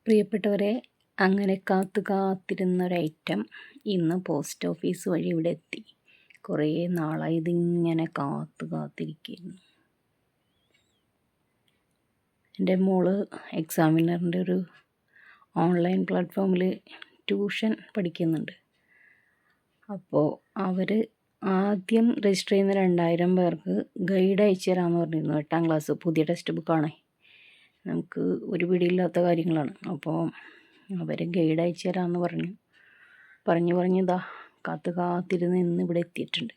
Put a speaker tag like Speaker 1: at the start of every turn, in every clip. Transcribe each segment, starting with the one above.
Speaker 1: പ്രിയപ്പെട്ടവരെ, അങ്ങനെ കാത്തിരുന്നൊരൈറ്റം ഇന്ന് പോസ്റ്റ് ഓഫീസ് വഴി ഇവിടെ എത്തി. കുറേ നാളായി ഇതിങ്ങനെ കാത്തിരിക്കുന്നു. എൻ്റെ മോള് എക്സാമിനറിൻ്റെ ഒരു ഓൺലൈൻ പ്ലാറ്റ്ഫോമിൽ ട്യൂഷൻ പഠിക്കുന്നുണ്ട്. അപ്പോൾ അവർ ആദ്യം രജിസ്റ്റർ ചെയ്യുന്ന 2000 പേർക്ക് ഗൈഡ് അയച്ചു തരാമെന്ന് പറഞ്ഞിരുന്നു. 8ാം ക്ലാസ് പുതിയ ടെക്സ്റ്റ് ബുക്കാണേ. നമുക്ക് ഒരു പിടിയില്ലാത്ത കാര്യങ്ങളാണ്. അപ്പോൾ അവർ ഗൈഡ് അയച്ചു തരാമെന്ന് പറഞ്ഞു ഇതാ കാത്തിരുന്ന് ഇന്ന് ഇവിടെ എത്തിയിട്ടുണ്ട്.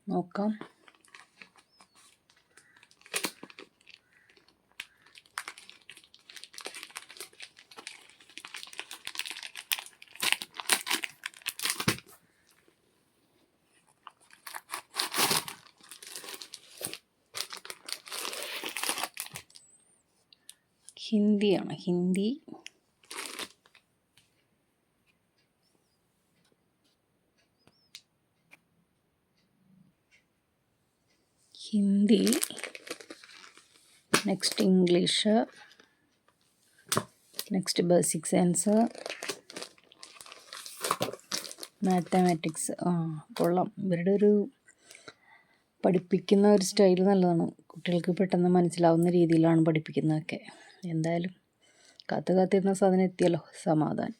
Speaker 1: നോക്കാം. ഹിന്ദിയാണ്. Hindi next English, next basic science, mathematics. കൊള്ളാം. ഇവരുടെ ഒരു പഠിപ്പിക്കുന്ന ഒരു സ്റ്റൈൽ നല്ലതാണ്. കുട്ടികൾക്ക് പെട്ടെന്ന് മനസ്സിലാവുന്ന രീതിയിലാണ് പഠിപ്പിക്കുന്നതൊക്കെ. എന്തായാലും കാത്തിരുന്ന സാധനം എത്തിയല്ലോ, സമാധാനം.